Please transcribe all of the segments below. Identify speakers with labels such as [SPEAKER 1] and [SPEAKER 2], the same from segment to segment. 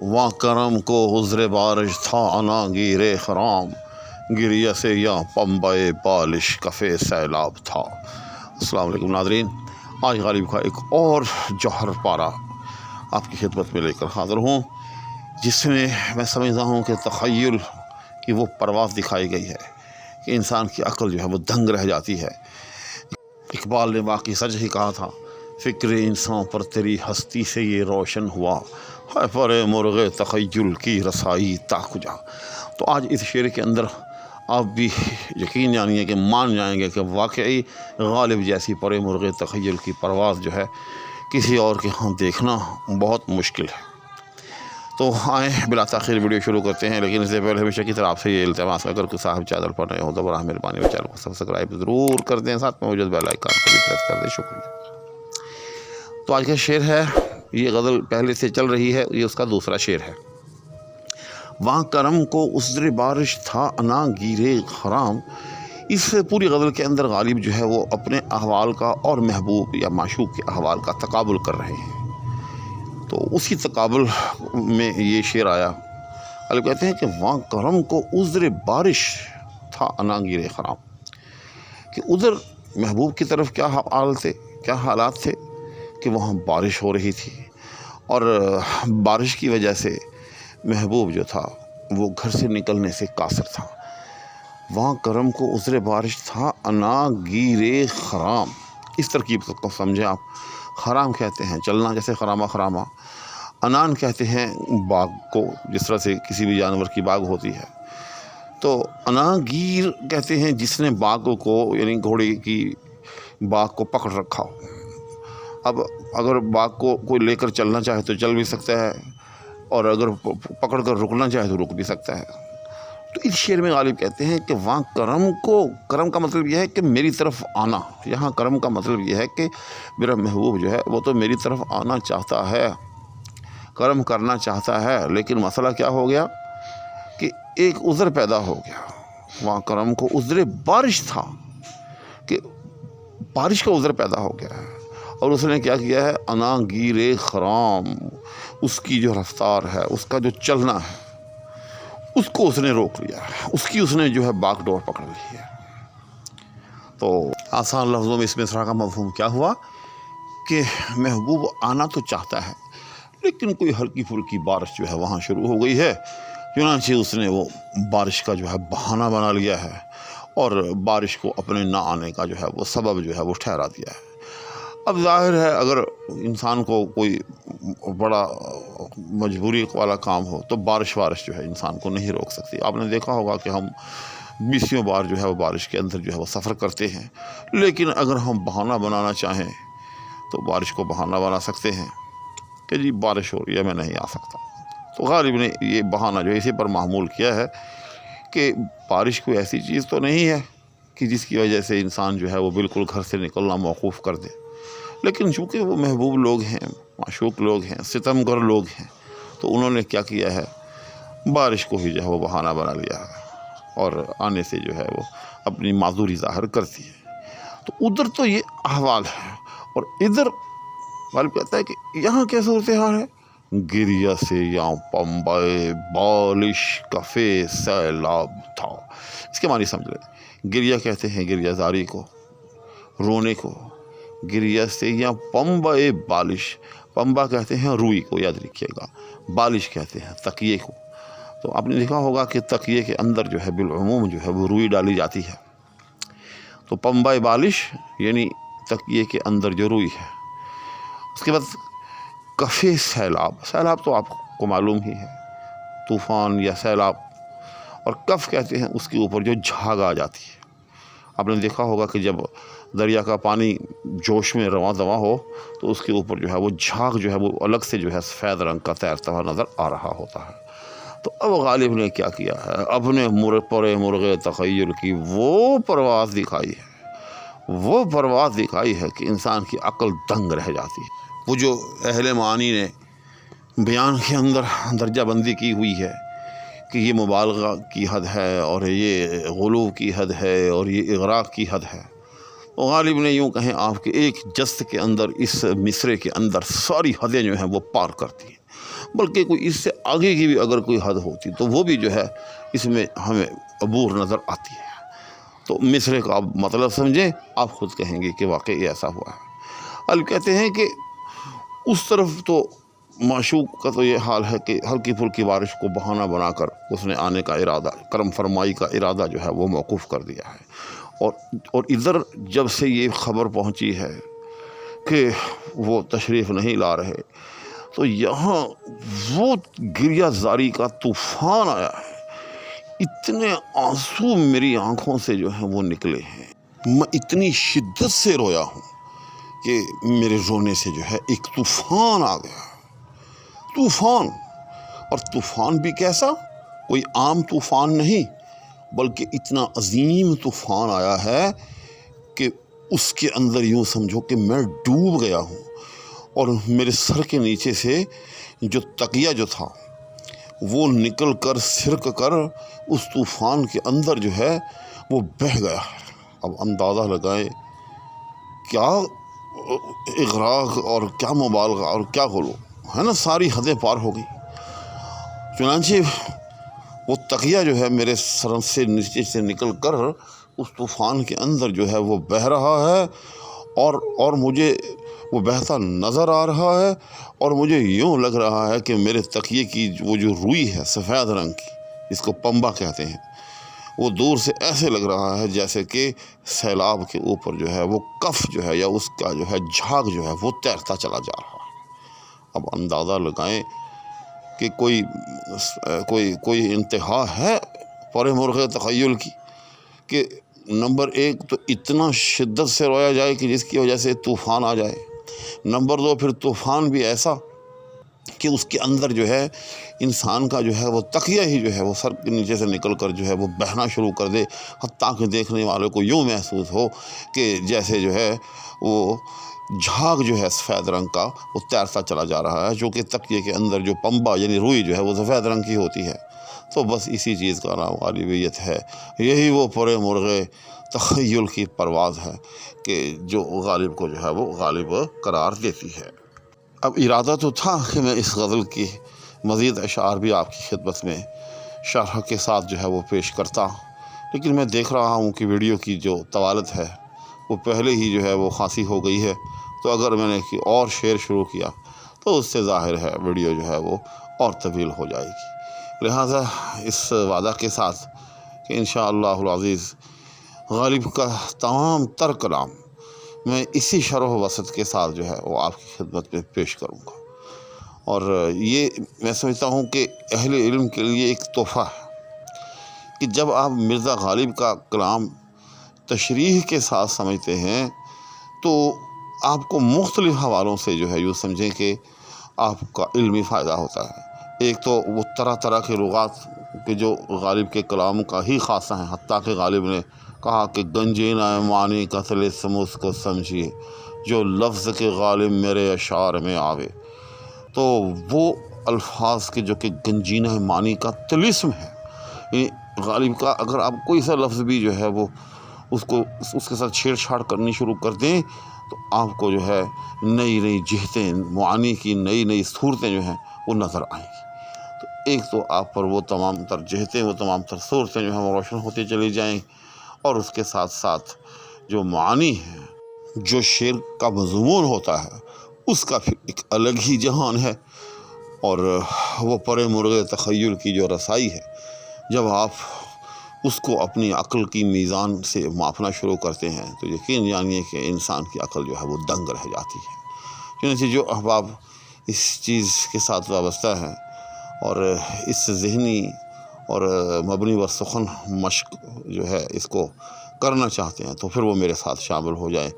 [SPEAKER 1] واں کرم کو عذر بارش تھا انا گیرے خرام، گریہ سے یا پنبہ بالش کفے سیلاب تھا۔ السلام علیکم ناظرین، آج غالب کا ایک اور جوہر پارہ آپ کی خدمت میں لے کر حاضر ہوں، جس میں میں سمجھتا ہوں کہ تخیل کی وہ پرواز دکھائی گئی ہے کہ انسان کی عقل جو ہے وہ دنگ رہ جاتی ہے۔ اقبال نے باقی سچ ہی کہا تھا، فکر انسان پر تیری ہستی سے یہ روشن ہوا، ہے پر مرغ تخیل کی رسائی تا کجا۔ تو آج اس شعر کے اندر آپ بھی یقین جانیے کہ مان جائیں گے کہ واقعی غالب جیسی پر مرغ تخیل کی پرواز جو ہے کسی اور کے ہاں دیکھنا بہت مشکل ہے۔ تو آئیں بلا تاخیر ویڈیو شروع کرتے ہیں، لیکن اس سے پہلے ہمیشہ کی طرح آپ سے یہ التماس ہے، اگر کوئی صاحب چینل پر نئے ہو تو براہ مہربانی چینل کو سبسکرائب ضرور کر دیں، ساتھ میں موجود بیل آئیکن کو بھی پریس کر دیں، شکریہ۔ تو آج کا شعر ہے، یہ غزل پہلے سے چل رہی ہے، یہ اس کا دوسرا شعر ہے۔ واں کرم کو عذر بارش تھا انا گیرے خرام۔ اس پوری غزل کے اندر غالب جو ہے وہ اپنے احوال کا اور محبوب یا معشوق کے احوال کا تقابل کر رہے ہیں۔ تو اسی تقابل میں یہ شعر آیا۔ غالب کہتے ہیں کہ واں کرم کو عذر بارش تھا انا گیرے خرام، کہ ادھر محبوب کی طرف کیا حال تھے، کیا حالات تھے کہ وہاں بارش ہو رہی تھی، اور بارش کی وجہ سے محبوب جو تھا وہ گھر سے نکلنے سے قاصر تھا۔ وہاں کرم کو عذر بارش تھا انا گیرے خرام، اس ترکیب کو سمجھیں آپ۔ خرام کہتے ہیں چلنا، جیسے خرامہ خرامہ۔ انان کہتے ہیں باغ کو، جس طرح سے کسی بھی جانور کی باغ ہوتی ہے۔ تو انا گیر کہتے ہیں جس نے باغ کو، یعنی گھوڑے کی باغ کو پکڑ رکھا ہو۔ اب اگر باغ کو کوئی لے کر چلنا چاہے تو چل بھی سکتا ہے، اور اگر پکڑ کر رکنا چاہے تو رک بھی سکتا ہے۔ تو اس شعر میں غالب کہتے ہیں کہ وہاں کرم کو، کرم کا مطلب یہ ہے کہ میری طرف آنا۔ یہاں کرم کا مطلب یہ ہے کہ میرا محبوب جو ہے وہ تو میری طرف آنا چاہتا ہے، کرم کرنا چاہتا ہے، لیکن مسئلہ کیا ہو گیا کہ ایک عذر پیدا ہو گیا۔ وہاں کرم کو عذر بارش تھا، کہ بارش کا عذر پیدا ہو گیا ہے، اور اس نے کیا کیا ہے، انا گیرے خرام، اس کی جو رفتار ہے، اس کا جو چلنا ہے، اس کو اس نے روک لیا ہے، اس کی اس نے جو ہے باغ ڈور پکڑ لی ہے۔ تو آسان لفظوں میں اس مصرع کا مفہوم کیا ہوا کہ محبوب آنا تو چاہتا ہے، لیکن کوئی ہلکی پھلکی بارش جو ہے وہاں شروع ہو گئی ہے، چنانچہ اس نے وہ بارش کا جو ہے بہانہ بنا لیا ہے، اور بارش کو اپنے نہ آنے کا جو ہے وہ سبب جو ہے وہ ٹھہرا دیا ہے۔ اب ظاہر ہے اگر انسان کو کوئی بڑا مجبوری والا کام ہو تو بارش جو ہے انسان کو نہیں روک سکتی۔ آپ نے دیکھا ہوگا کہ ہم بیسیوں بار جو ہے وہ بارش کے اندر جو ہے وہ سفر کرتے ہیں، لیکن اگر ہم بہانہ بنانا چاہیں تو بارش کو بہانہ بنا سکتے ہیں کہ جی بارش ہو رہی ہے، میں نہیں آ سکتا۔ تو غالب نے یہ بہانہ جو ہے اسی پر معمول کیا ہے کہ بارش کوئی ایسی چیز تو نہیں ہے کہ جس کی وجہ سے انسان جو ہے وہ بالکل گھر سے نکلنا موقوف کر دے، لیکن چونکہ وہ محبوب لوگ ہیں، معشوق لوگ ہیں، ستمگر لوگ ہیں، تو انہوں نے کیا کیا ہے، بارش کو ہی جو ہے وہ بہانہ بنا لیا ہے، اور آنے سے جو ہے وہ اپنی معذوری ظاہر کرتی ہے۔ تو ادھر تو یہ احوال ہے، اور ادھر غالب کہتا ہے کہ یہاں کیا صورتحال ہے، گریہ سے یا پنبہ بالش کفے سیلاب تھا۔ اس کے معنی سمجھ لیں، گریہ کہتے ہیں گریہ زاری کو، رونے کو۔ گریہ سے یا پنبہ بالش، پنبہ کہتے ہیں روئی کو، یاد رکھیے گا، بالش کہتے ہیں تکیے کو۔ تو آپ نے دیکھا ہوگا کہ تکیے کے اندر جو ہے بالعموم جو ہے وہ روئی ڈالی جاتی ہے۔ تو پنبہ بالش یعنی تکیے کے اندر جو روئی ہے۔ اس کے بعد کفے سیلاب، سیلاب تو آپ کو معلوم ہی ہے، طوفان یا سیلاب، اور کف کہتے ہیں اس کے اوپر جو جھاگ آ جاتی ہے۔ آپ نے دیکھا ہوگا کہ جب دریا کا پانی جوش میں رواں دواں ہو تو اس کے اوپر جو ہے وہ جھاگ جو ہے وہ الگ سے جو ہے سفید رنگ کا تیرتا ہوا نظر آ رہا ہوتا ہے۔ تو اب غالب نے کیا کیا ہے، اپنے پر مرغ تخیل کی وہ پرواز دکھائی ہے، وہ پرواز دکھائی ہے کہ انسان کی عقل دنگ رہ جاتی ہے۔ وہ جو اہل معانی نے بیان کے اندر درجہ بندی کی ہوئی ہے کہ یہ مبالغہ کی حد ہے، اور یہ غلو کی حد ہے، اور یہ اغراق کی حد ہے، تو غالب نے یوں کہیں آپ کے ایک جست کے اندر، اس مصرے کے اندر ساری حدیں جو ہیں وہ پار کرتی ہیں۔ بلکہ کوئی اس سے آگے کی بھی اگر کوئی حد ہوتی تو وہ بھی جو ہے اس میں ہمیں عبور نظر آتی ہے۔ تو مصرعے کا آپ مطلب سمجھیں، آپ خود کہیں گے کہ واقعی ایسا ہوا ہے۔ اب کہتے ہیں کہ اس طرف تو معشوق کا تو یہ حال ہے کہ ہلکی پھلکی بارش کو بہانہ بنا کر اس نے آنے کا ارادہ، کرم فرمائی کا ارادہ جو ہے وہ موقوف کر دیا ہے، اور ادھر جب سے یہ خبر پہنچی ہے کہ وہ تشریف نہیں لا رہے تو یہاں وہ گریہ زاری کا طوفان آیا ہے۔ اتنے آنسو میری آنکھوں سے جو ہیں وہ نکلے ہیں، میں اتنی شدت سے رویا ہوں کہ میرے رونے سے جو ہے ایک طوفان آ گیا، طوفان، اور طوفان بھی کیسا، کوئی عام طوفان نہیں بلکہ اتنا عظیم طوفان آیا ہے کہ اس کے اندر یوں سمجھو کہ میں ڈوب گیا ہوں، اور میرے سر کے نیچے سے جو تکیہ جو تھا وہ نکل کر سرک کر اس طوفان کے اندر جو ہے وہ بہہ گیا ہے۔ اب اندازہ لگائیں کیا اغراق اور کیا مبالغہ اور کیا غلو ہے نا، ساری حدیں پار ہو گئی۔ چنانچہ وہ تکیہ جو ہے میرے سر سے نیچے سے نکل کر اس طوفان کے اندر جو ہے وہ بہہ رہا ہے، اور مجھے وہ بہتا نظر آ رہا ہے، اور مجھے یوں لگ رہا ہے کہ میرے تکیے کی وہ جو روئی ہے سفید رنگ کی، جس کو پمبا کہتے ہیں، وہ دور سے ایسے لگ رہا ہے جیسے کہ سیلاب کے اوپر جو ہے وہ کف جو ہے یا اس کا جو ہے جھاگ جو ہے وہ تیرتا چلا جا رہا ہے۔ اب اندازہ لگائیں کہ کوئی انتہا ہے پر مرغ تخیل کی، کہ نمبر ایک تو اتنا شدت سے رویا جائے کہ جس کی وجہ سے طوفان آ جائے، نمبر دو پھر طوفان بھی ایسا کہ اس کے اندر جو ہے انسان کا جو ہے وہ تکیہ ہی جو ہے وہ سر کے نیچے سے نکل کر جو ہے وہ بہنا شروع کر دے، حتیٰ کہ دیکھنے والے کو یوں محسوس ہو کہ جیسے جو ہے وہ جھاگ جو ہے سفید رنگ کا وہ تیرتا چلا جا رہا ہے، جو کہ تکیے کے اندر جو پمبا یعنی روئی جو ہے وہ سفید رنگ کی ہوتی ہے۔ تو بس اسی چیز کا نام غالبیت ہے، یہی وہ پر مرغ تخیل کی پرواز ہے کہ جو غالب کو جو ہے وہ غالب قرار دیتی ہے۔ اب ارادہ تو تھا کہ میں اس غزل کی مزید اشعار بھی آپ کی خدمت میں شرح کے ساتھ جو ہے وہ پیش کرتا، لیکن میں دیکھ رہا ہوں کہ ویڈیو کی جو طوالت ہے وہ پہلے ہی جو ہے وہ خاصی ہو گئی ہے، تو اگر میں نے اور شعر شروع کیا تو اس سے ظاہر ہے ویڈیو جو ہے وہ اور طویل ہو جائے گی، لہٰذا اس وعدہ کے ساتھ کہ انشاءاللہ العزیز غالب کا تمام تر کلام میں اسی شرح و وسط کے ساتھ جو ہے وہ آپ کی خدمت میں پیش کروں گا، اور یہ میں سمجھتا ہوں کہ اہل علم کے لیے ایک تحفہ ہے کہ جب آپ مرزا غالب کا کلام تشریح کے ساتھ سمجھتے ہیں تو آپ کو مختلف حوالوں سے جو ہے یوں سمجھیں کہ آپ کا علمی فائدہ ہوتا ہے۔ ایک تو وہ طرح طرح کے لغات کہ جو غالب کے کلام کا ہی خاصہ ہیں، حتیٰ کہ غالب نے کہا کہ گنجینہ معنی کا طلسم اس کو سمجھیے جو لفظ کے غالب میرے اشعار میں آوے، تو وہ الفاظ کے جو کہ گنجینہ معنی کا طلسم ہے، یعنی غالب کا اگر آپ کوئی سا لفظ بھی جو ہے وہ اس کے ساتھ چھیڑ چھاڑ کرنی شروع کر دیں تو آپ کو جو ہے نئی نئی جہتیں معانی کی نئی نئی صورتیں جو ہیں وہ نظر آئیں گی۔ تو ایک تو آپ پر وہ تمام تر جہتیں، وہ تمام تر صورتیں جو ہیں وہ روشن ہوتی چلی جائیں، اور اس کے ساتھ ساتھ جو معانی ہے، جو شعر کا مضمون ہوتا ہے، اس کا پھر ایک الگ ہی جہان ہے، اور وہ پر مرغ تخیل کی جو رسائی ہے، جب آپ اس کو اپنی عقل کی میزان سے ماپنا شروع کرتے ہیں تو یقین جانیے کہ انسان کی عقل جو ہے وہ دنگ رہ جاتی ہے۔ چنانچہ جو احباب اس چیز کے ساتھ وابستہ ہیں اور اس ذہنی اور مبنی و سخن مشق جو ہے اس کو کرنا چاہتے ہیں تو پھر وہ میرے ساتھ شامل ہو جائیں،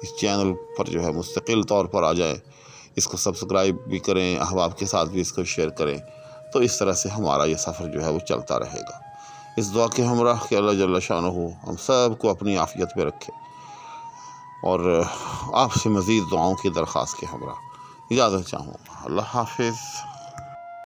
[SPEAKER 1] اس چینل پر جو ہے مستقل طور پر آ جائیں، اس کو سبسکرائب بھی کریں، احباب کے ساتھ بھی اس کو شیئر کریں، تو اس طرح سے ہمارا یہ سفر جو ہے وہ چلتا رہے گا۔ اس دعا کے ہمراہ کہ اللہ جل شانہ ہم سب کو اپنی عافیت میں رکھے، اور آپ سے مزید دعاؤں کی درخواست کے ہمراہ اجازت چاہوں۔ اللہ حافظ۔